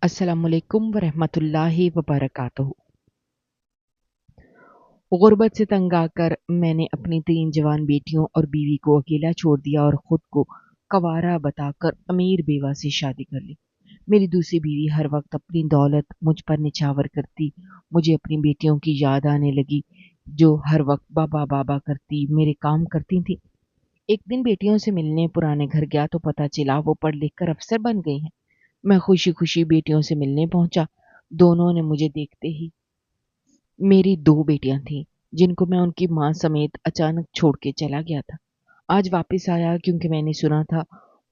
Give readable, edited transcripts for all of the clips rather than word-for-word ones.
अस्सलामुअलैकुम वरहमतुल्लाहि वबरकातुहू। गुर्बत से तंग आकर मैंने अपनी 3 जवान बेटियों और बीवी को अकेला छोड़ दिया और खुद को कंवारा बताकर अमीर बेवा से शादी कर ली। मेरी दूसरी बीवी हर वक्त अपनी दौलत मुझ पर निछावर करती। मुझे अपनी बेटियों की याद आने लगी जो हर वक्त बाबा बाबा करती मेरे काम करती थी। एक दिन बेटियों से मिलने पुराने घर गया तो पता चला वो पढ़ लिख कर अफसर बन गई हैं। मैं खुशी खुशी बेटियों से मिलने पहुंचा। दोनों ने मुझे देखते ही मेरी 2 बेटियां थीं, जिनको मैं उनकी माँ समेत अचानक छोड़ के चला गया था। आज वापस आया क्योंकि मैंने सुना था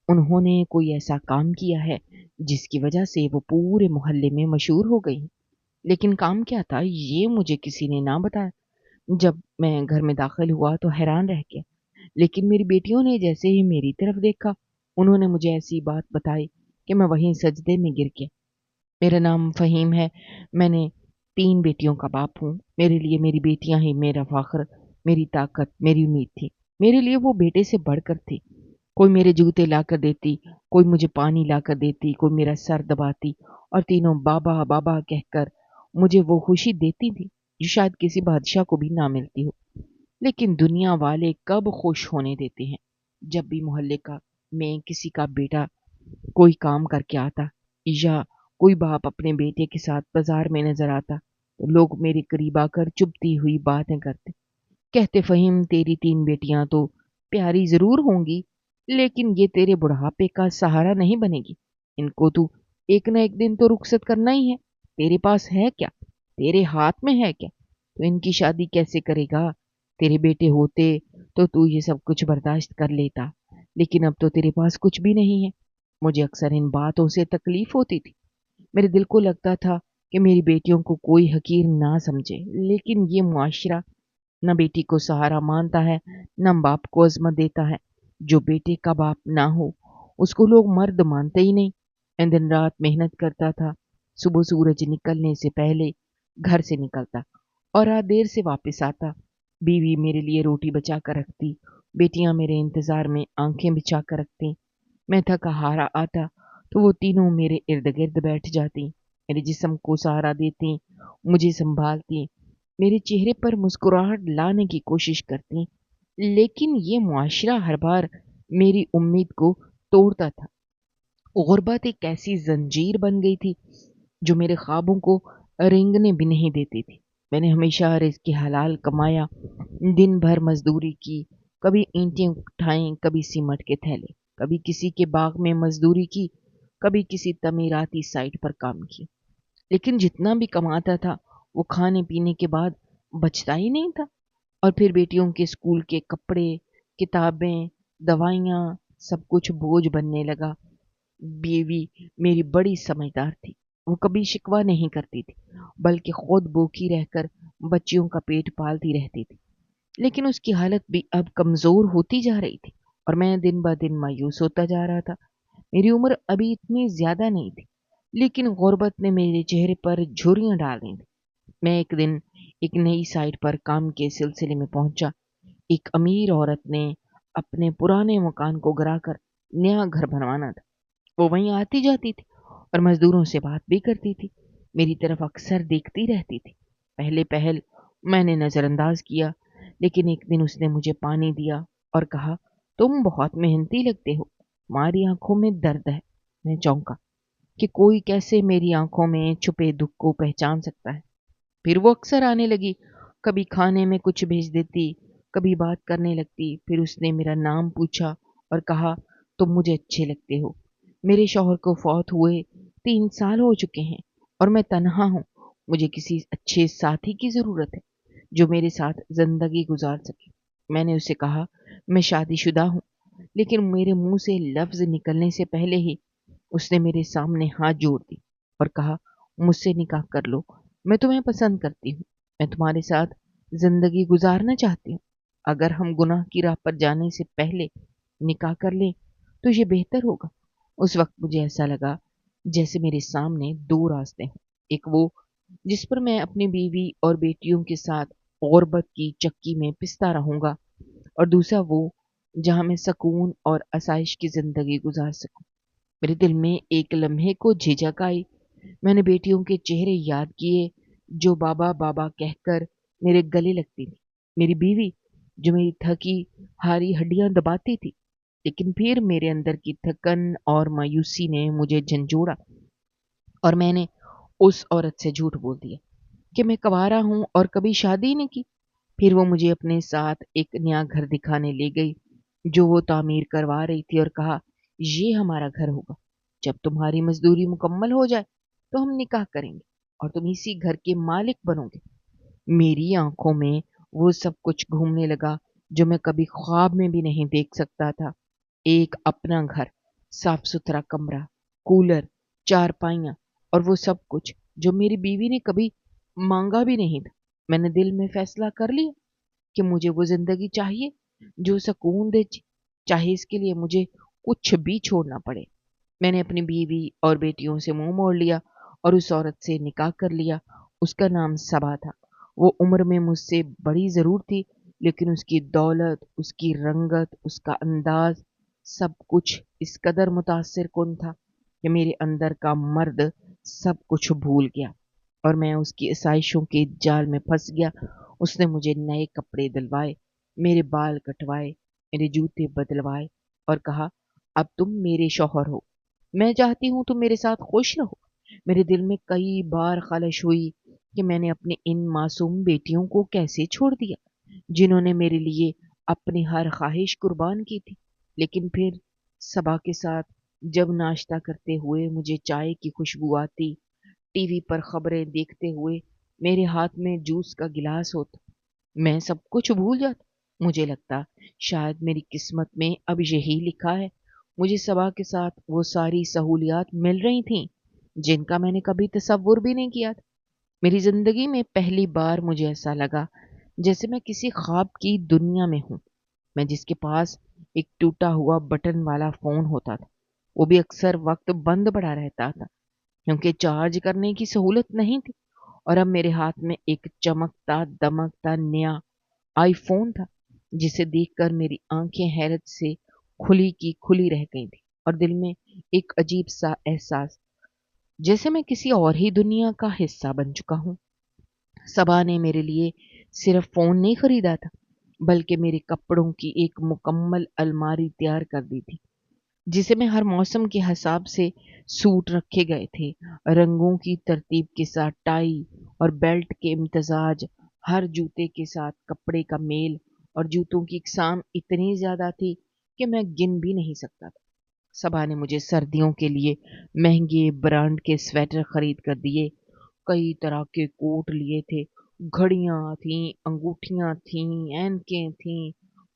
उन्होंने कोई ऐसा काम किया है जिसकी वजह से वो पूरे मोहल्ले में मशहूर हो गई। लेकिन काम क्या था ये मुझे किसी ने ना बताया। जब मैं घर में दाखिल हुआ तो हैरान रह गया। लेकिन मेरी बेटियों ने जैसे ही मेरी तरफ देखा, उन्होंने मुझे ऐसी बात बताई कि मैं वहीं सजदे में गिर गया। मेरा नाम फ़हीम है। मैंने 3 बेटियों का बाप हूँ। मेरे लिए मेरी बेटियाँ ही मेरा फ़ख्र, मेरी ताकत, मेरी उम्मीद थी। मेरे लिए वो बेटे से बढ़कर थी। कोई मेरे जूते लाकर देती, कोई मुझे पानी लाकर देती, कोई मेरा सर दबाती और तीनों बाबा, बाबा कहकर मुझे वो खुशी देती थी, जो शायद किसी बादशाह को भी ना मिलती हो। लेकिन दुनिया वाले कब खुश होने देते हैं? जब भी मोहल्ले का में किसी का बेटा कोई काम करके आता या कोई बाप अपने बेटे के साथ बाजार में नजर आता तो लोग मेरे करीब आकर चुभती हुई बातें करते। कहते फ़हीम तेरी 3 बेटियां तो प्यारी जरूर होंगी लेकिन ये तेरे बुढ़ापे का सहारा नहीं बनेगी। इनको तू एक न एक दिन तो रुखसत करना ही है। तेरे पास है क्या? तेरे हाथ में है क्या? तो इनकी शादी कैसे करेगा? तेरे बेटे होते तो तू ये सब कुछ बर्दाश्त कर लेता, लेकिन अब तो तेरे पास कुछ भी नहीं है। मुझे अक्सर इन बातों से तकलीफ होती थी। मेरे दिल को लगता था कि मेरी बेटियों को कोई हकीर ना समझे, लेकिन ये मुआशरा न बेटी को सहारा मानता है, न बाप को अज़मत देता है। जो बेटे का बाप ना हो, उसको लोग मर्द मानते ही नहीं। मैं दिन रात मेहनत करता था। सुबह सूरज निकलने से पहले घर से निकलता और रात देर से वापस आता। बीवी मेरे लिए रोटी बचा कर रखती, बेटियां मेरे इंतजार में आंखें बिछा कर रखती। मैं थका हारा आता तो वो तीनों मेरे इर्द गिर्द बैठ जाती, मेरे जिस्म को सहारा देती, मुझे संभालती, मेरे चेहरे पर मुस्कुराहट लाने की कोशिश करती। लेकिन ये मुआशरा हर बार मेरी उम्मीद को तोड़ता था। गुर्बत एक ऐसी जंजीर बन गई थी जो मेरे ख्वाबों को रेंगने भी नहीं देती थी। मैंने हमेशा रिज़्क़ हलाल कमाया, दिन भर मजदूरी की, कभी ईंटें उठाई, कभी सीमेंट के थैले, कभी किसी के बाग में मजदूरी की, कभी किसी तमीराती साइट पर काम किया। लेकिन जितना भी कमाता था वो खाने पीने के बाद बचता ही नहीं था। और फिर बेटियों के स्कूल के कपड़े, किताबें, दवाइयाँ सब कुछ बोझ बनने लगा। बीवी मेरी बड़ी समझदार थी। वो कभी शिकवा नहीं करती थी, बल्कि खुद भूखी रहकर बच्चियों का पेट पालती रहती थी। लेकिन उसकी हालत भी अब कमज़ोर होती जा रही थी और मैं दिन ब दिन मायूस होता जा रहा था। मेरी उम्र अभी इतनी ज़्यादा नहीं थी, लेकिन गुर्बत ने मेरे चेहरे पर झुर्रियाँ डाल दी थी। मैं एक दिन एक नई साइट पर काम के सिलसिले में पहुंचा। एक अमीर औरत ने अपने पुराने मकान को गिराकर नया घर बनवाना था। वो वहीं आती जाती थी और मजदूरों से बात भी करती थी। मेरी तरफ अक्सर देखती रहती थी। पहले पहल मैंने नज़रअंदाज किया, लेकिन एक दिन उसने मुझे पानी दिया और कहा, तुम बहुत मेहनती लगते हो, तुम्हारी आंखों में दर्द है। मैं चौंका कि कोई कैसे मेरी आंखों में छुपे दुख को पहचान सकता है। फिर वो अक्सर आने लगी, कभी खाने में कुछ भेज देती, कभी बात करने लगती। फिर उसने मेरा नाम पूछा और कहा, तुम मुझे अच्छे लगते हो। मेरे शौहर को फौत हुए 3 साल हो चुके हैं और मैं तन्हा हूँ। मुझे किसी अच्छे साथी की ज़रूरत है जो मेरे साथ ज़िंदगी गुजार सके। मैंने उसे कहा, मैं शादीशुदा हूँ, लेकिन मेरे मुंह से लफ्ज़ निकलने से पहले ही उसने मेरे सामने हाथ जोड़ दी और कहा, मुझसे निकाह कर लो। मैं तुम्हें पसंद करती हूँ। मैं तुम्हारे साथ ज़िंदगी गुजारना चाहती हूँ। अगर हम गुनाह की राह पर जाने से पहले निकाह कर लें तो ये बेहतर होगा। उस वक्त मुझे ऐसा लगा जैसे मेरे सामने 2 रास्ते हों। एक वो जिस पर मैं अपनी बीवी और बेटियों के साथ गुर्बत की चक्की में पिसता रहूँगा, और दूसरा वो जहाँ मैं सकून और आसाइश की ज़िंदगी गुजार सकूँ। मेरे दिल में एक लम्हे को झिझक आई, میں نے بیٹیوں کے چہرے یاد کیے جو بابا بابا کہہ کر میرے گلے لگتی تھی، میری بیوی جو میری تھکی ہاری ہڈیاں دباتی تھی، لیکن پھر میرے اندر کی تھکن اور مایوسی نے مجھے جھنجھوڑا اور میں نے اس عورت سے جھوٹ بول دیا کہ میں کنوارا ہوں اور کبھی شادی نہیں کی۔ پھر وہ مجھے اپنے ساتھ ایک نیا گھر دکھانے لے گئی جو وہ تعمیر کروا رہی تھی اور کہا یہ ہمارا گھر ہوگا، جب تمہاری مزدوری مکمل ہو جائے تو ہم نکاح کریں گے اور تم اسی گھر کے مالک بنو گے۔ میری آنکھوں میں وہ سب کچھ گھومنے لگا جو میں کبھی خواب میں بھی نہیں دیکھ سکتا تھا، ایک اپنا گھر، صاف ستھرا کمرہ، کولر، چار پائیاں اور وہ سب کچھ جو میری بیوی نے کبھی مانگا بھی نہیں تھا۔ میں نے دل میں فیصلہ کر لیا کہ مجھے وہ زندگی چاہیے جو سکون دے، چاہے اس کے لیے مجھے کچھ بھی چھوڑنا پڑے۔ میں نے اپنی بیوی اور بیٹیوں سے منہ موڑ لیا اور اس عورت سے نکاح کر لیا۔ اس کا نام صبا تھا۔ وہ عمر میں مجھ سے بڑی ضرور تھی، لیکن اس کی دولت، اس کی رنگت، اس کا انداز، سب کچھ اس قدر متاثر کن تھا کہ میرے اندر کا مرد سب کچھ بھول گیا اور میں اس کی آسائشوں کے جال میں پھنس گیا۔ اس نے مجھے نئے کپڑے دلوائے، میرے بال کٹوائے، میرے جوتے بدلوائے اور کہا اب تم میرے شوہر ہو، میں چاہتی ہوں تم میرے ساتھ خوش رہو۔ میرے دل میں کئی بار خلش ہوئی کہ میں نے اپنی ان معصوم بیٹیوں کو کیسے چھوڑ دیا جنہوں نے میرے لیے اپنی ہر خواہش قربان کی تھی۔ لیکن پھر صبا کے ساتھ جب ناشتہ کرتے ہوئے مجھے چائے کی خوشبو آتی، ٹی وی پر خبریں دیکھتے ہوئے میرے ہاتھ میں جوس کا گلاس ہوتا، میں سب کچھ بھول جاتا۔ مجھے لگتا شاید میری قسمت میں اب یہی لکھا ہے، مجھے صبا کے ساتھ وہ ساری سہولیات مل رہی تھیں جن کا میں نے کبھی تصور بھی نہیں کیا تھا۔ میری زندگی میں پہلی بار مجھے ایسا لگا جیسے میں کسی خواب کی دنیا میں ہوں، میں جس کے پاس ایک ٹوٹا ہوا بٹن والا فون ہوتا تھا، وہ بھی اکثر وقت بند پڑا رہتا تھا کیونکہ چارج کرنے کی سہولت نہیں تھی، اور اب میرے ہاتھ میں ایک چمکتا دمکتا نیا آئی فون تھا جسے دیکھ کر میری آنکھیں حیرت سے کھلی کی کھلی رہ گئی تھی اور دل میں ایک عجیب سا احساس جیسے میں کسی اور ہی دنیا کا حصہ بن چکا ہوں۔ صبا نے میرے لیے صرف فون نہیں خریدا تھا بلکہ میرے کپڑوں کی ایک مکمل الماری تیار کر دی تھی جسے میں ہر موسم کے حساب سے سوٹ رکھے گئے تھے، رنگوں کی ترتیب کے ساتھ ٹائی اور بیلٹ کے امتزاج، ہر جوتے کے ساتھ کپڑے کا میل، اور جوتوں کی اقسام اتنی زیادہ تھی کہ میں گن بھی نہیں سکتا تھا۔ صبا نے مجھے سردیوں کے لیے مہنگے برانڈ کے سویٹر خرید کر دیے، کئی طرح کے کوٹ لیے تھے، گھڑیاں تھیں، انگوٹھیاں تھیں، اینکیں تھیں،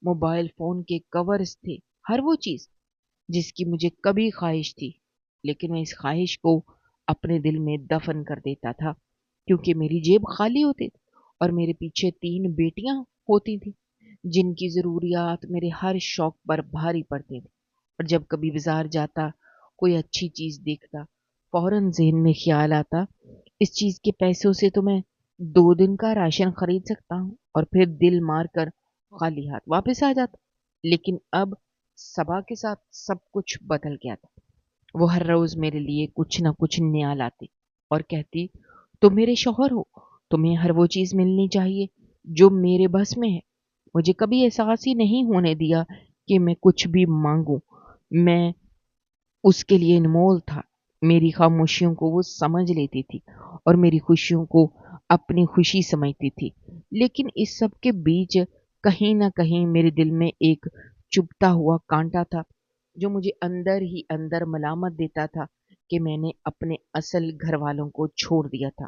موبائل فون کے کورز تھے، ہر وہ چیز جس کی مجھے کبھی خواہش تھی، لیکن میں اس خواہش کو اپنے دل میں دفن کر دیتا تھا کیونکہ میری جیب خالی ہوتی تھی اور میرے پیچھے 3 بیٹیاں ہوتی تھیں جن کی ضروریات میرے ہر شوق پر بھاری پڑتی تھی۔ اور جب کبھی بازار جاتا، کوئی اچھی چیز دیکھتا، فوراً ذہن میں خیال آتا اس چیز کے پیسوں سے تو میں 2 دن کا راشن خرید سکتا ہوں، اور پھر دل مار کر خالی ہاتھ واپس آ جاتا۔ لیکن اب صبا کے ساتھ سب کچھ بدل گیا تھا۔ وہ ہر روز میرے لیے کچھ نہ کچھ نیا لاتی اور کہتی تم میرے شوہر ہو، تمہیں ہر وہ چیز ملنی چاہیے جو میرے بس میں ہے۔ مجھے کبھی احساس ہی نہیں ہونے دیا کہ میں کچھ بھی مانگوں، میں اس کے لیے انمول تھا۔ میری خاموشیوں کو وہ سمجھ لیتی تھی اور میری خوشیوں کو اپنی خوشی سمجھتی تھی، لیکن اس سب کے بیچ کہیں نہ کہیں میرے دل میں ایک چبھتا ہوا کانٹا تھا جو مجھے اندر ہی اندر ملامت دیتا تھا کہ میں نے اپنے اصل گھر والوں کو چھوڑ دیا تھا۔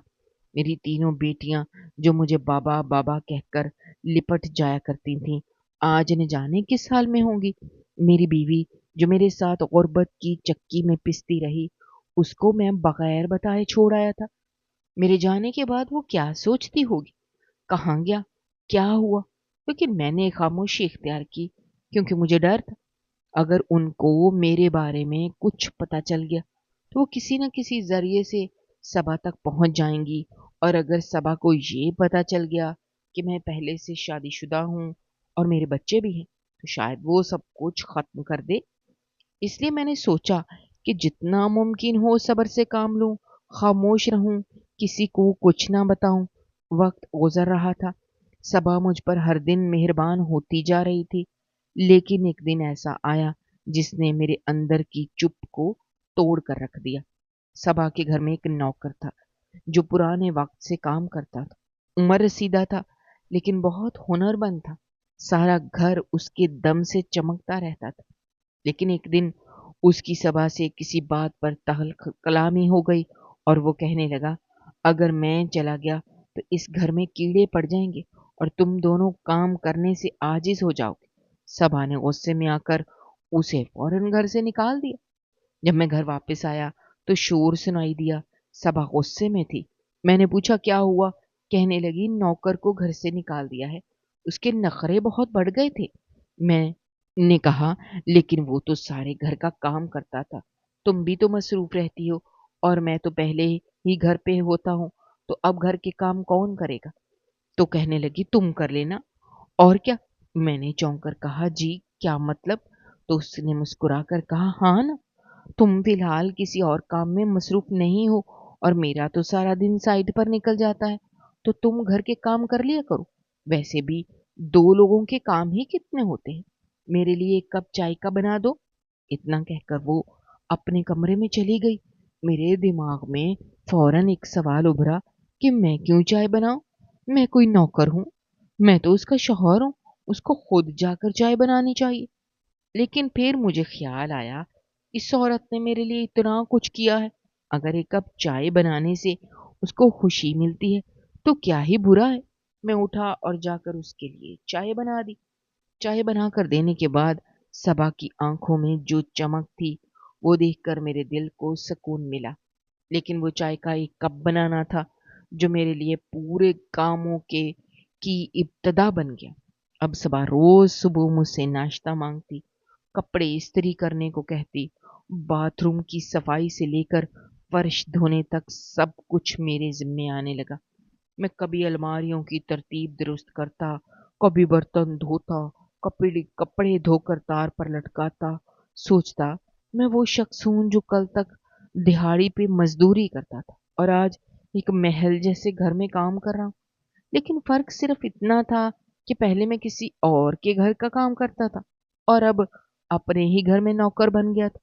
میری 3 بیٹیاں جو مجھے بابا بابا کہہ کر لپٹ جایا کرتی تھیں، آج نہ جانے کس حال میں ہوں گی۔ میری بیوی جو میرے ساتھ غربت کی چکی میں پستی رہی، اس کو میں بغیر بتائے چھوڑ آیا تھا۔ میرے جانے کے بعد وہ کیا سوچتی ہوگی، کہاں گیا، کیا ہوا؟ لیکن میں نے خاموشی اختیار کی کیونکہ مجھے ڈر تھا اگر ان کو میرے بارے میں کچھ پتا چل گیا تو وہ کسی نہ کسی ذریعے سے صبا تک پہنچ جائیں گی، اور اگر صبا کو یہ پتا چل گیا کہ میں پہلے سے شادی شدہ ہوں اور میرے بچے بھی ہیں تو شاید وہ سب کچھ ختم کر دے۔ اس لیے میں نے سوچا کہ جتنا ممکن ہو صبر سے کام لوں، खामोश रहूं, किसी को कुछ ना बताऊं। वक्त गुजर रहा था। सबा मुझ पर हर दिन मेहरबान होती जा रही थी, लेकिन एक दिन ऐसा आया जिसने मेरे अंदर की चुप को तोड़ कर रख दिया। सबा के घर में एक नौकर था जो पुराने वक्त से काम करता था। उम्र रसीदा था, लेकिन बहुत हुनरमंद था। सारा घर उसके दम से चमकता रहता था। लेकिन एक दिन उसकी सबा से किसी बात पर कलामी हो गई और वो कहने लगा, अगर मैं चला गया तो इस घर में कीड़े पड़ जाएंगे और तुम दोनों काम करने से आजिज हो जाओगे। सबा ने गुस्से में आकर उसे फौरन घर से निकाल दिया। जब मैं घर वापस आया तो शोर सुनाई दिया। सबा गुस्से में थी। मैंने पूछा क्या हुआ? कहने लगी, नौकर को घर से निकाल दिया है, उसके नखरे बहुत बढ़ गए थे। मैं ने कहा, लेकिन वो तो सारे घर का काम करता था, तुम भी तो मसरूफ रहती हो और मैं तो पहले ही घर पे होता हूँ, तो अब घर के काम कौन करेगा? तो कहने लगी, तुम कर लेना। और क्या? मैंने चौंक कर कहा, जी क्या मतलब? तो उसने मुस्कुरा कर कहा, हाँ ना, तुम फिलहाल किसी और काम में मसरूफ नहीं हो और मेरा तो सारा दिन साइड पर निकल जाता है, तो तुम घर के काम कर लिया करो। वैसे भी दो लोगों के काम ही कितने होते हैं। मेरे लिए एक कप चाय का बना दो। इतना कहकर वो अपने कमरे में चली गई। मेरे दिमाग में फौरन एक सवाल उभरा कि मैं क्यों चाय बनाऊं? मैं कोई नौकर हूं? मैं तो उसका शौहर हूं, उसको खुद जाकर चाय बनानी चाहिए। लेकिन फिर मुझे ख्याल आया, इस औरत ने मेरे लिए इतना कुछ किया है, अगर एक कप चाय बनाने से उसको खुशी मिलती है तो क्या ही बुरा है। मैं उठा और जाकर उसके लिए चाय बना दी। चाय बनाकर देने के बाद सबा की आंखों में जो चमक थी वो देखकर मेरे दिल को सुकून मिला। लेकिन वो चाय का एक कप बनाना था जो मेरे लिए पूरे कामों के की इब्तदा बन गया। अब सबा रोज सुबह मुझसे नाश्ता मांगती, कपड़े इस्त्री करने को कहती, बाथरूम की सफाई से लेकर फर्श धोने तक सब कुछ मेरे जिम्मे आने लगा। मैं कभी अलमारियों की तरतीब दुरुस्त करता, कभी बर्तन धोता, कपड़े कपड़े धोकर तार पर लटकाता। सोचता, मैं वो शख्स हूं जो कल तक दिहाड़ी पे मजदूरी करता था और आज एक महल जैसे घर में काम कर रहा हूं। लेकिन फर्क सिर्फ इतना था कि पहले मैं किसी और के घर का काम करता था और अब अपने ही घर में नौकर बन गया था।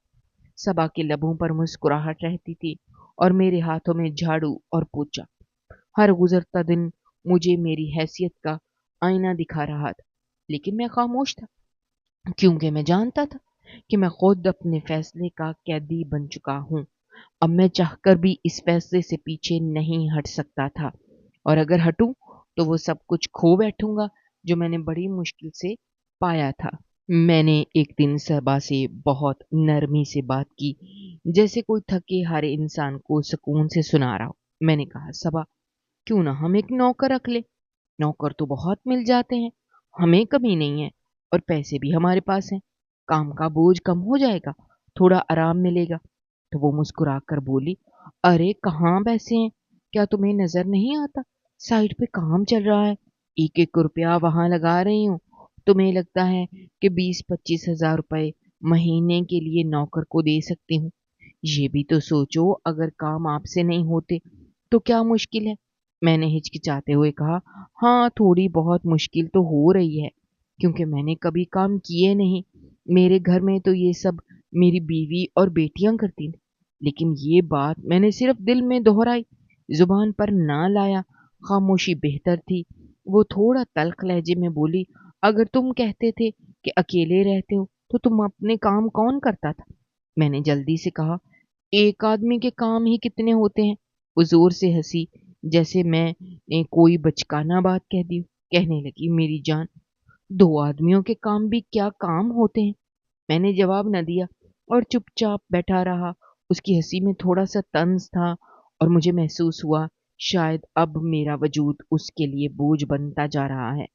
सबा के लबों पर मुस्कुराहट रहती थी और मेरे हाथों में झाड़ू और पोछा। हर गुजरता दिन मुझे मेरी हैसियत का आईना दिखा रहा था, लेकिन मैं खामोश था, क्योंकि मैं जानता था कि मैं खुद अपने फैसले का कैदी बन चुका हूं। अब मैं चाहकर भी इस फैसले से पीछे नहीं हट सकता था, और अगर हटूं तो वो सब कुछ खो बैठूंगा जो मैंने बड़ी मुश्किल से पाया था। मैंने एक दिन सबा से बहुत नरमी से बात की, जैसे कोई थके हारे इंसान को सुकून से सुना रहा हो। मैंने कहा, सबा, क्यों ना हम एक नौकर रख ले? नौकर तो बहुत मिल जाते हैं, हमें कमी नहीं है और पैसे भी हमारे पास हैं। काम का बोझ कम हो जाएगा, थोड़ा आराम मिलेगा। तो वो मुस्कुरा कर बोली, अरे कहाँ पैसे हैं? क्या तुम्हें नजर नहीं आता? साइड पे काम चल रहा है, एक एक रुपया वहां लगा रही हूँ। तुम्हें लगता है कि 20-25 हजार रुपए महीने के लिए नौकर को दे सकती हूँ? ये भी तो सोचो, अगर काम आपसे नहीं होते तो क्या मुश्किल है? मैंने हिचकिचाते हुए कहा, हाँ थोड़ी बहुत मुश्किल तो हो रही है, क्योंकि मैंने कभी काम किए नहीं। मेरे घर में तो ये सब मेरी बीवी और बेटियां करती थी। लेकिन ये बात मैंने सिर्फ दिल में दोहराई, जुबान पर ना लाया। खामोशी बेहतर थी। वो थोड़ा तल्ख लहजे में बोली, अगर तुम कहते थे कि अकेले रहते हो तो तुम अपने काम कौन करता था? मैंने जल्दी से कहा, एक आदमी के काम ही कितने होते हैं। वो जोर से हंसी, जैसे मैं ने कोई बचकाना बात कह दी। कहने लगी, मेरी जान, दो आदमियों के काम भी क्या काम होते हैं? मैंने जवाब न दिया और चुपचाप बैठा रहा। उसकी हंसी में थोड़ा सा तंज था और मुझे महसूस हुआ शायद अब मेरा वजूद उसके लिए बोझ बनता जा रहा है।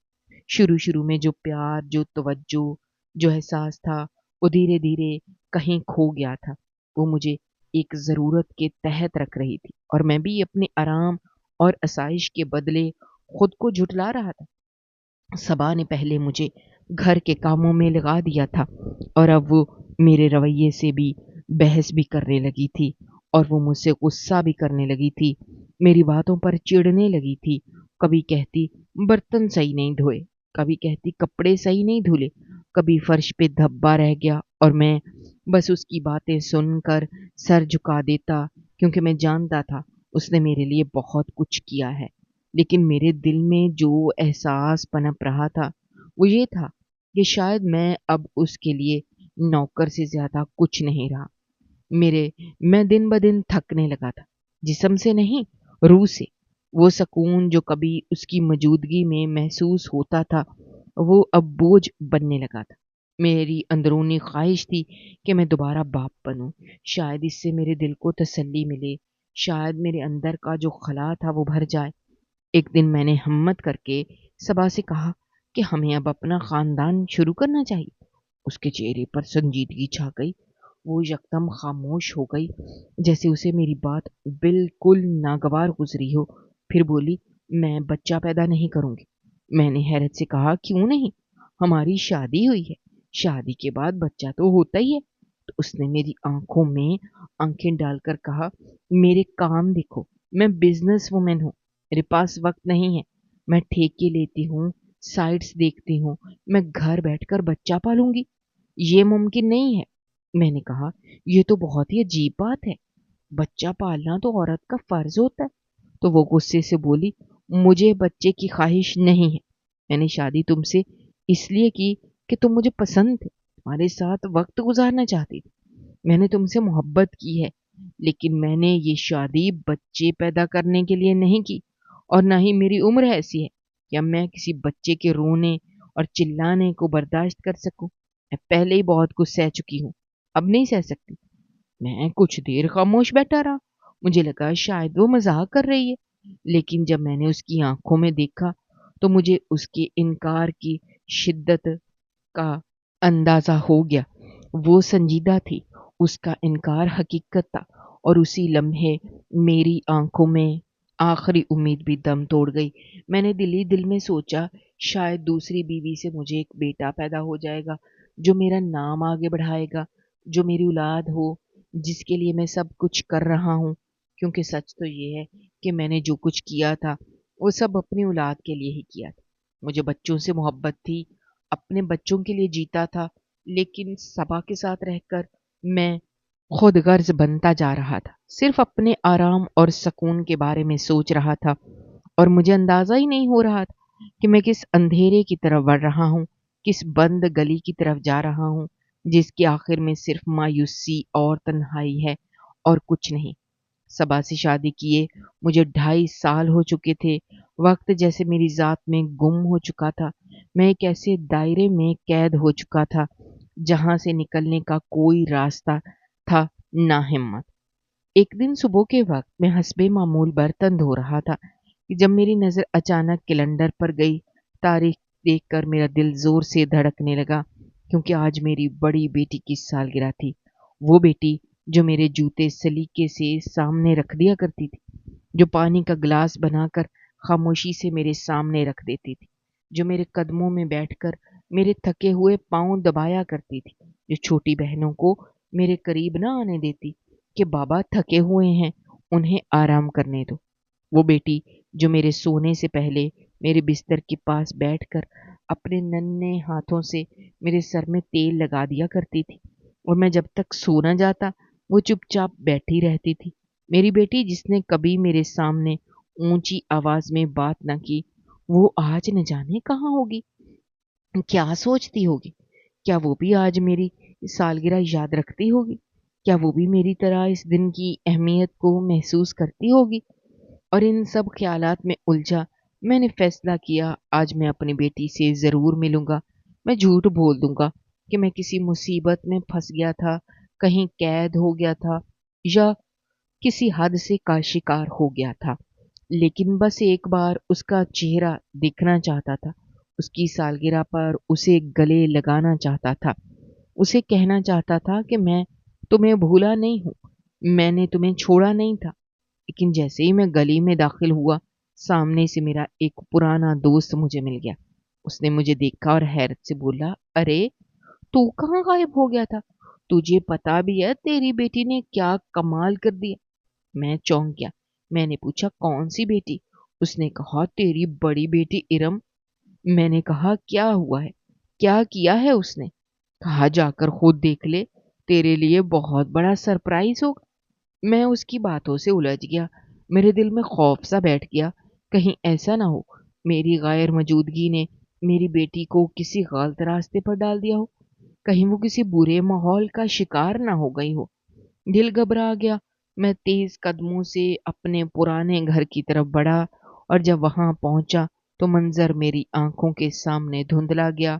शुरू शुरू में जो प्यार, जो तवज्जो, जो एहसास था, वो धीरे धीरे कहीं खो गया था। वो मुझे एक जरूरत के तहत रख रही थी और मैं भी अपने आराम और आसाइश के बदले खुद को झुठला रहा था। सबा ने पहले मुझे घर के कामों में लगा दिया था और अब वो मेरे रवैये से भी बहस भी करने लगी थी और वो मुझसे गुस्सा भी करने लगी थी, मेरी बातों पर चिढ़ने लगी थी। कभी कहती बर्तन सही नहीं धोए, कभी कहती कपड़े सही नहीं धुले, कभी फर्श पे धब्बा रह गया और मैं बस उसकी बातें सुनकर सर झुका देता, क्योंकि मैं जानता था उसने मेरे लिए बहुत कुछ किया है। लेकिन मेरे दिल में जो एहसास पनप रहा था वो ये था कि शायद मैं अब उसके लिए नौकर से ज्यादा कुछ नहीं रहा। मेरे मैं दिन ब दिन थकने लगा था, जिस्म से नहीं, रूह से। वो सुकून जो कभी उसकी मौजूदगी में महसूस होता था वो अब बोझ बनने लगा था। मेरी अंदरूनी ख्वाहिश थी कि मैं दोबारा बाप बनूं। शायद इससे मेरे दिल को तसल्ली मिले, शायद मेरे अंदर का जो खला था वो भर जाए। एक दिन मैंने हिम्मत करके सबा से कहा कि हमें अब अपना खानदान शुरू करना चाहिए। उसके चेहरे पर संजीदगी छा गई। वो यकदम खामोश हो गई, जैसे उसे मेरी बात बिल्कुल नागवार गुजरी हो। फिर बोली, मैं बच्चा पैदा नहीं करूंगी। मैंने हैरत से कहा, क्यों नहीं? हमारी शादी हुई है, शादी के बाद बच्चा तो होता ही है। तो उसने मेरी आंखों में आंखें डालकर कहा, मेरे काम देखो, मैं बिजनेस वुमेन हूँ, मेरे पास वक्त नहीं है। मैं ठेके लेती हूँ, साइट्स देखती हूँ, मैं घर बैठकर बच्चा पालूंगी। ये मुमकिन नहीं है। मैंने कहा, ये तो बहुत ही अजीब बात है, बच्चा पालना तो औरत का फर्ज होता है। तो वो गुस्से से बोली, मुझे बच्चे की ख्वाहिश नहीं है। मैंने शादी तुमसे इसलिए की कि तुम मुझे पसंद थे, तुम्हारे साथ वक्त गुजारना चाहती थी। मैंने तुमसे मोहब्बत की है, लेकिन मैंने ये शादी बच्चे पैदा करने के लिए नहीं की। और ना ही मेरी उम्र ऐसी है कि अब मैं किसी बच्चे के रोने और चिल्लाने को बर्दाश्त कर सकूं। मैं पहले ही बहुत कुछ सह चुकी हूँ, अब नहीं सह सकती। मैं कुछ देर खामोश बैठा रहा। मुझे लगा शायद वो मजाक कर रही है, लेकिन जब मैंने उसकी आंखों में देखा तो मुझे उसके इनकार की शिद्दत का अंदाजा हो गया। वो संजीदा थी, उसका इनकार हकीकत था। और उसी लम्हे मेरी आंखों में आखिरी उम्मीद भी दम तोड़ गई। मैंने दिल ही दिल में सोचा, शायद दूसरी बीवी से मुझे एक बेटा पैदा हो जाएगा जो मेरा नाम आगे बढ़ाएगा, जो मेरी औलाद हो, जिसके लिए मैं सब कुछ कर रहा हूँ। क्योंकि सच तो ये है कि मैंने जो कुछ किया था वो सब अपनी औलाद के लिए ही किया था। मुझे बच्चों से मोहब्बत थी, अपने बच्चों के लिए जीता था। लेकिन सबा के साथ रहकर मैं खुद गर्ज बनता जा रहा था, सिर्फ अपने आराम और सुकून के बारे में सोच रहा था। और मुझे अंदाजा ही नहीं हो रहा था कि मैं किस अंधेरे की तरफ बढ़ रहा हूँ, किस बंद गली की तरफ जा रहा हूँ, जिसके आखिर में सिर्फ मायूसी और तन्हाई है और कुछ नहीं। सबा से शादी किए मुझे 2.5 साल हो चुके थे। वक्त जैसे मेरी जात में गुम हो चुका था। मैं एक ऐसे दायरे में कैद हो चुका था जहां से निकलने का कोई रास्ता था ना हिम्मत। एक दिन सुबह के वक्त मैं हस्बे मामूल बर्तन धो रहा था कि जब मेरी नज़र अचानक कैलेंडर पर गई। तारीख देखकर मेरा दिल जोर से धड़कने लगा, क्योंकि आज मेरी बड़ी बेटी की सालगिरह थी। वो बेटी जो मेरे जूते सलीके से सामने रख दिया करती थी, जो पानी का गिलास बनाकर खामोशी से मेरे सामने रख देती थी, जो मेरे कदमों में बैठकर मेरे थके हुए पांव दबाया करती थी, जो छोटी बहनों को मेरे करीब न आने देती कि बाबा थके हुए हैं, उन्हें आराम करने दो। वो बेटी जो मेरे सोने से पहले मेरे बिस्तर के पास बैठकर अपने नन्हे हाथों से मेरे सर में तेल लगा दिया करती थी, और मैं जब तक सो न जाता वो चुपचाप बैठी रहती थी। मेरी बेटी जिसने कभी मेरे सामने ऊंची आवाज में बात न की, वो आज न जाने कहाँ होगी, क्या सोचती होगी। क्या वो भी आज मेरी सालगिरह याद रखती होगी? क्या वो भी मेरी तरह इस दिन की अहमियत को महसूस करती होगी? और इन सब ख्यालात में उलझा मैंने फैसला किया, आज मैं अपनी बेटी से ज़रूर मिलूंगा। मैं झूठ बोल दूंगा कि मैं किसी मुसीबत में फंस गया था, कहीं कैद हो गया था, या किसी हादसे का शिकार हो गया था। लेकिन बस एक बार उसका चेहरा देखना चाहता था, उसकी सालगिरह पर उसे गले लगाना चाहता था, उसे कहना चाहता था कि मैं तुम्हें भूला नहीं हूँ, मैंने तुम्हें छोड़ा नहीं था। लेकिन जैसे ही मैं गली में दाखिल हुआ, सामने से मेरा एक पुराना दोस्त मुझे मिल गया। उसने मुझे देखा और हैरत से बोला, अरे तू कहाँ गायब हो गया था? तुझे पता भी है तेरी बेटी ने क्या कमाल कर दिया? میں चौंक गया। मैंने पूछा, कौन सी बेटी? उसने कहा, तेरी बड़ी बेटी इरम। मैंने कहा, क्या हुआ है? क्या किया है उसने? कहा, जाकर खुद देख ले, तेरे लिए बहुत बड़ा सरप्राइज होगा। मैं उसकी बातों से उलझ गया। मेरे दिल में खौफ सा बैठ गया, कहीं ऐसा ना हो मेरी गैर मौजूदगी ने मेरी बेटी को किसी गलत रास्ते पर डाल दिया हो, कहीं वो किसी बुरे माहौल का शिकार ना हो गई हो। दिल घबरा गया। मैं तेज कदमों से अपने पुराने घर की तरफ बढ़ा और जब वहां पहुंचा तो मंजर मेरी आंखों के सामने धुंधला गया।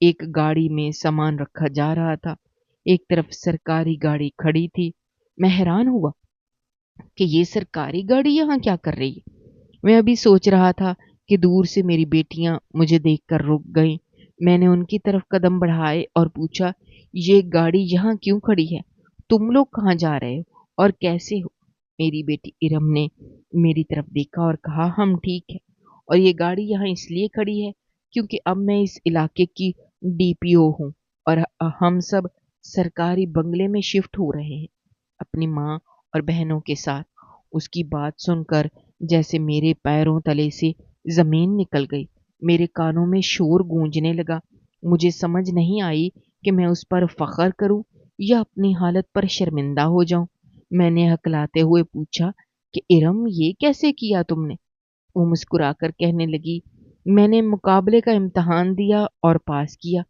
एक गाड़ी में सामान रखा जा रहा था, एक तरफ सरकारी गाड़ी खड़ी थी। मैं हैरान हुआ कि ये सरकारी गाड़ी यहाँ क्या कर रही है। मैं अभी सोच रहा था कि दूर से मेरी बेटियां मुझे देखकर रुक गईं। मैंने उनकी तरफ कदम बढ़ाए और पूछा, ये गाड़ी यहाँ क्यों खड़ी है? तुम लोग कहाँ जा रहे हो और कैसे हो? मेरी बेटी इरम ने मेरी तरफ देखा और कहा, हम ठीक है, और ये गाड़ी यहाँ इसलिए खड़ी है क्योंकि अब मैं इस इलाके की डीपीओ हूँ और हम सब सरकारी बंगले में शिफ्ट हो रहे हैं अपनी माँ और बहनों के साथ। उसकी बात सुनकर जैसे मेरे पैरों तले से जमीन निकल गई। मेरे कानों में शोर गूंजने लगा। मुझे समझ नहीं आई कि मैं उस पर फख्र करूं या अपनी हालत पर शर्मिंदा हो जाऊं। मैंने हकलाते हुए पूछा कि इरम, ये कैसे किया तुमने? वो मुस्कुराकर कहने लगी, मैंने मुकाबले का इम्तिहान दिया और पास किया,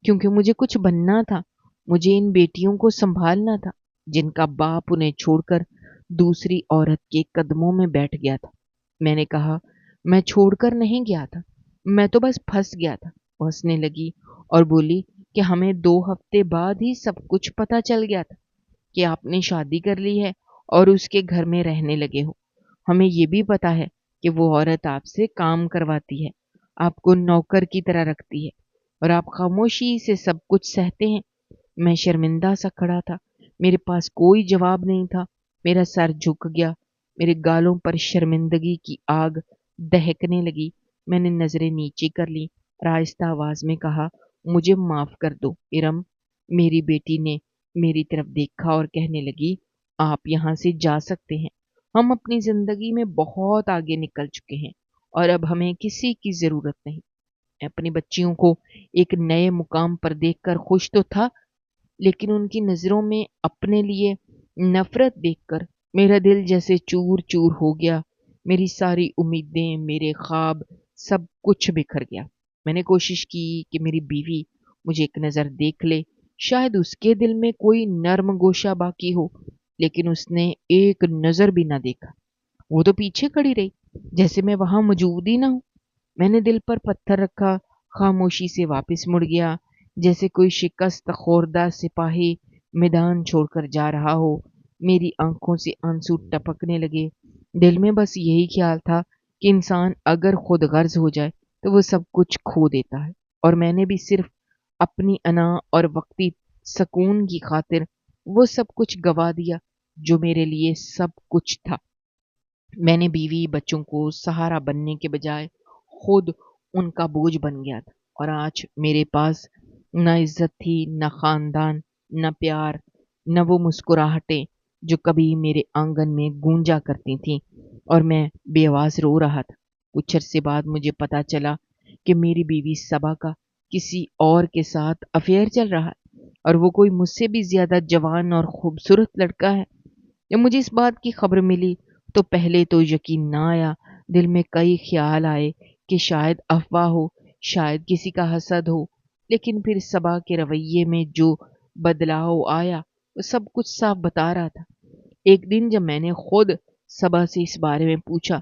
क्योंकि मुझे कुछ बनना था। मुझे इन बेटियों को संभालना था जिनका बाप उन्हें छोड़कर दूसरी औरत के कदमों में बैठ गया था। मैंने कहा, मैं छोड़कर नहीं गया था, मैं तो बस फंस गया था। वो हंसने लगी और बोली कि हमें 2 हफ्ते बाद ही सब कुछ पता चल गया था कि आपने शादी कर ली है और उसके घर में रहने लगे हो। हमें ये भी पता है कि वो औरत आपसे काम करवाती है, आपको नौकर की तरह रखती है और आप खामोशी से सब कुछ सहते हैं। मैं शर्मिंदा सा खड़ा था, मेरे पास कोई जवाब नहीं था। मेरा सर झुक गया, मेरे गालों पर शर्मिंदगी की आग दहकने लगी। मैंने नजरें नीचे कर ली और आहिस्ता आवाज में कहा, मुझे माफ कर दो इरम। मेरी बेटी ने मेरी तरफ देखा और कहने लगी, आप यहाँ से जा सकते हैं। हम अपनी जिंदगी में बहुत आगे निकल चुके हैं और अब हमें किसी की जरूरत नहीं। मैं अपनी बच्चियों को एक नए मुकाम पर देखकर खुश तो था, लेकिन उनकी नजरों में अपने लिए नफरत देखकर मेरा दिल जैसे चूर चूर हो गया। मेरी सारी उम्मीदें, मेरे ख्वाब, सब कुछ बिखर गया। मैंने कोशिश की कि मेरी बीवी मुझे एक नजर देख ले, शायद उसके दिल में कोई नर्म गोशा बाकी हो, लेकिन उसने एक नजर भी ना देखा। वो तो पीछे खड़ी रही, जैसे मैं वहां मौजूद ही ना हूं। मैंने दिल पर पत्थर रखा, खामोशी से वापस मुड़ गया, जैसे कोई शिकस्त खोरदा सिपाही मैदान छोड़कर जा रहा हो। मेरी आंखों से आंसू टपकने लगे। दिल में बस यही ख्याल था कि इंसान अगर खुद गर्ज हो जाए तो वो सब कुछ खो देता है, और मैंने भी सिर्फ अपनी अना और वक्ती सुकून की खातिर वो सब कुछ गवा दिया जो मेरे लिए सब कुछ था। मैंने बीवी बच्चों को सहारा बनने के बजाय खुद उनका बोझ बन गया था, और आज मेरे पास न इज्जत थी, न खानदान, न प्यार, न वो मुस्कुराहटें जो कभी मेरे आंगन में गूंजा करती थीं। और मैं बेआवाज रो रहा था। कुछ अरसे बाद मुझे पता चला कि मेरी बीवी सबा का किसी और के साथ अफेयर चल रहा है, और वो कोई मुझसे भी ज्यादा जवान और खूबसूरत लड़का है। जब मुझे इस बात की खबर मिली तो पहले तो यकीन ना आया। दिल में कई ख्याल आए कि शायद अफवाह हो, शायद किसी का हसद हो, लेकिन फिर सबा के रवैये में जो बदलाव आया वो सब कुछ साफ बता रहा था। एक दिन जब मैंने खुद सबा से इस बारे में पूछा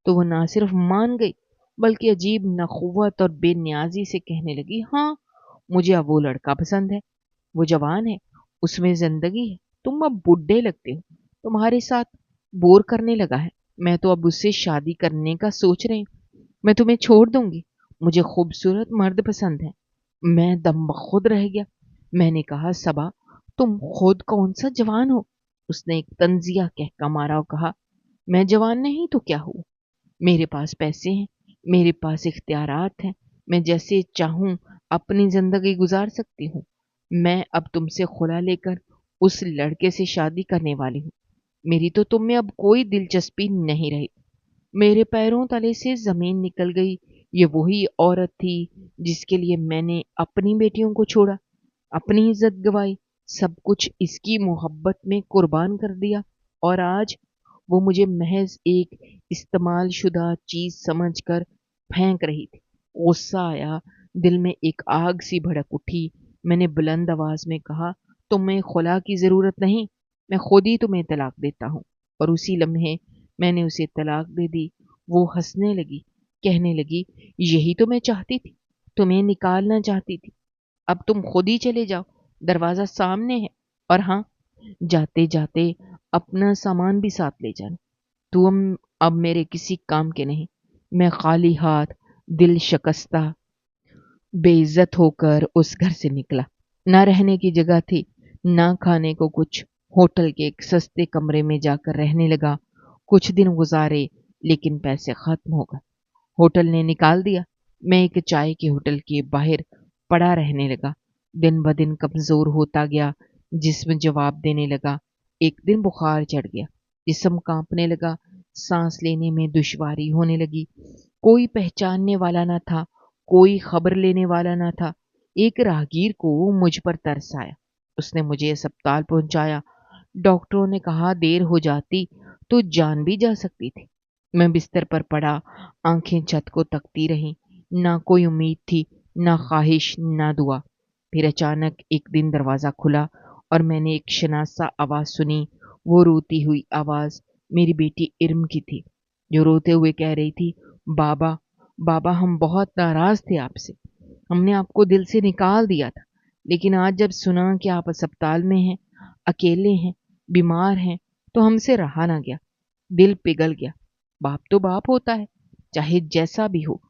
तो वो ना सिर्फ मान गई, बल्कि अजीब नखुवत और बेनियाजी से कहने लगी, हाँ, मुझे अब वो लड़का पसंद है, वो जवान है, उसमें जिंदगी है, तुम अब बुढ़े लगते हो, तुम्हारे साथ बोर करने लगा है, मैं तो अब उससे शादी करने का सोच रही हूँ, मैं तुम्हें छोड़ दूंगी, मुझे खूबसूरत मर्द पसंद है। मैं दम बखुद रह गया। मैंने कहा, सबा, तुम खुद कौन सा जवान हो? उसने एक तंजिया कहका मारा और कहा, मैं जवान नहीं तो क्या हूँ? मेरे पास पैसे हैं, मेरे पास इख्तियारात हैं, मैं जैसे चाहूं अपनी जिंदगी गुजार सकती हूँ। मैं अब तुमसे खुला लेकर उस लड़के से शादी करने वाली हूँ। मेरी तो तुम में अब कोई दिलचस्पी नहीं रही। मेरे पैरों तले से जमीन निकल गई। ये वही औरत थी जिसके लिए मैंने अपनी बेटियों को छोड़ा, अपनी इज्जत गवाई, सब कुछ इसकी मोहब्बत में कुर्बान कर दिया। और आज वो मुझे महज एक इस्तेमाल शुदा चीज समझकर फेंक रही थी। गुस्सा आया, दिल में एक आग सी भड़क उठी। मैंने बुलंद आवाज में कहा, तुम्हें खुला की जरूरत नहीं, मैं खुद ही तुम्हें तलाक देता हूँ। और उसी लम्हे मैंने उसे तलाक दे दी। वो हंसने लगी, कहने लगी, यही तो मैं चाहती थी, तुम्हें निकालना चाहती थी। अब तुम खुद ही चले जाओ, दरवाजा सामने है। और हाँ, जाते जाते अपना सामान भी साथ ले जाना। तुम अब मेरे किसी काम के नहीं। मैं खाली हाथ, दिल शकस्ता, बेइज्जत होकर उस घर से निकला। ना रहने की जगह थी, ना खाने को कुछ। होटल के एक सस्ते कमरे में जाकर रहने लगा। कुछ दिन गुजारे, लेकिन पैसे खत्म हो गए। होटल ने निकाल दिया। मैं एक चाय के होटल के बाहर पड़ा रहने लगा। दिन ब दिन कमजोर होता गया, जिस्म जवाब देने लगा। एक दिन बुखार चढ़ गया, जिस्म कांपने लगा, सांस लेने में दुश्वारी होने लगी। कोई पहचानने वाला न था, कोई खबर लेने वाला न था। एक राहगीर को मुझ पर तरस आया। उसने मुझे अस्पताल पहुंचाया। डॉक्टरों ने कहा देर हो जाती तो जान भी जा सकती थी। मैं बिस्तर पर पड़ा, आंखें छत को तकती रहीं। ना कोई उम्मीद थी, ना ख्वाहिश, ना दुआ। फिर अचानक एक दिन दरवाजा खुला और मैंने एक शनासा आवाज सुनी। वो रोती हुई आवाज मेरी बेटी इर्म की थी, जो रोते हुए कह रही थी, बाबा, बाबा, हम बहुत नाराज थे आपसे। हमने आपको दिल से निकाल दिया था, लेकिन आज जब सुना कि आप अस्पताल में हैं, अकेले हैं, बीमार हैं, तो हमसे रहा ना गया। दिल पिघल गया। बाप तो बाप होता है, चाहे जैसा भी हो।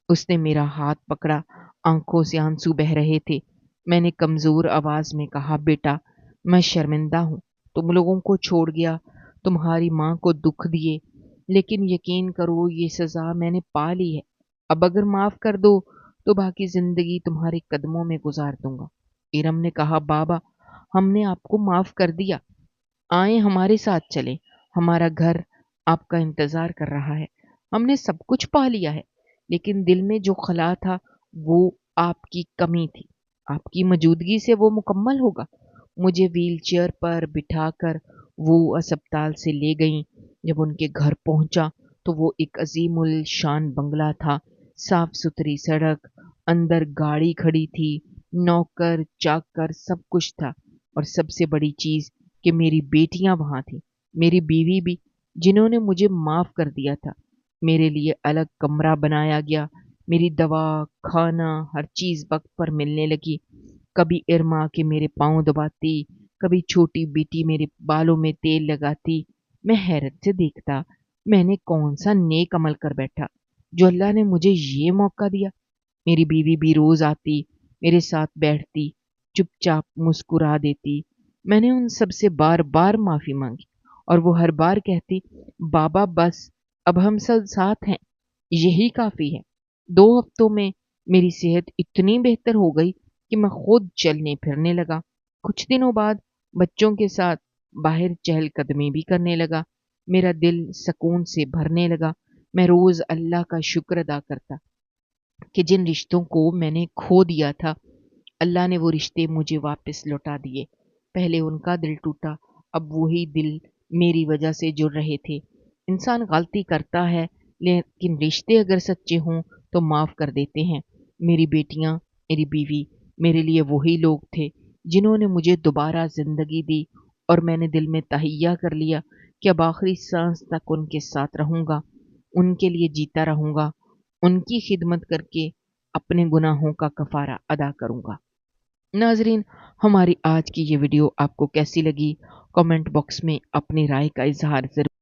उसने मेरा हाथ पकड़ा, आंखों से आंसू बह रहे थे। मैंने कमजोर आवाज में कहा, बेटा, मैं शर्मिंदा हूं, तुम लोगों को छोड़ गया, तुम्हारी माँ को दुख दिए, लेकिन यकीन करो ये सजा मैंने पा ली है। अब अगर माफ कर दो तो बाकी जिंदगी तुम्हारे कदमों में गुजार दूंगा। इरम ने कहा, बाबा, हमने आपको माफ कर दिया, आए हमारे साथ चले, हमारा घर आपका इंतजार कर रहा है। हमने सब कुछ पा लिया है, लेकिन दिल में जो खला था वो आपकी कमी थी। आपकी मौजूदगी से वो मुकम्मल होगा। मुझे व्हीलचेयर पर बिठाकर वो अस्पताल से ले गईं। जब उनके घर पहुंचा तो वो एक अजीमुल शान बंगला था। साफ सुथरी सड़क, अंदर गाड़ी खड़ी थी, नौकर चाकर सब कुछ था। और सबसे बड़ी चीज कि मेरी बेटियां वहां थी, मेरी बीवी भी, जिन्होंने मुझे माफ कर दिया था। मेरे लिए अलग कमरा बनाया गया। मेरी दवा, खाना, हर चीज वक्त पर मिलने लगी। कभी इरमा के मेरे पांव दबाती, कभी छोटी बेटी मेरे बालों में तेल लगाती। मैं हैरत से देखता, मैंने कौन सा नेक अमल कर बैठा जो अल्लाह ने मुझे ये मौका दिया। मेरी बीवी भी रोज आती, मेरे साथ बैठती, चुपचाप मुस्कुरा देती। मैंने उन सब से बार बार माफी मांगी और वो हर बार कहती, बाबा बस, अब हम सब साथ हैं, यही काफी है। 2 हफ्तों में मेरी सेहत इतनी बेहतर हो गई कि मैं खुद चलने फिरने लगा। कुछ दिनों बाद बच्चों के साथ बाहर चहलकदमी भी करने लगा। मेरा दिल सुकून से भरने लगा। मैं रोज अल्लाह का शुक्र अदा करता कि जिन रिश्तों को मैंने खो दिया था, अल्लाह ने वो रिश्ते मुझे वापस लौटा दिए। पहले उनका दिल टूटा, अब वही दिल मेरी वजह से जुड़ रहे थे। इंसान गलती करता है, लेकिन रिश्ते अगर सच्चे हों तो माफ कर देते हैं। मेरी बेटियां, मेरी बीवी मेरे लिए वही लोग थे जिन्होंने मुझे दोबारा जिंदगी दी। और मैंने दिल में तहैया कर लिया कि अब आखिरी सांस तक उनके साथ रहूंगा, उनके लिए जीता रहूंगा, उनकी खिदमत करके अपने गुनाहों का कफारा अदा करूंगा। नाजरीन, हमारी आज की ये वीडियो आपको कैसी लगी? कमेंट बॉक्स में अपनी राय का इजहार जरूर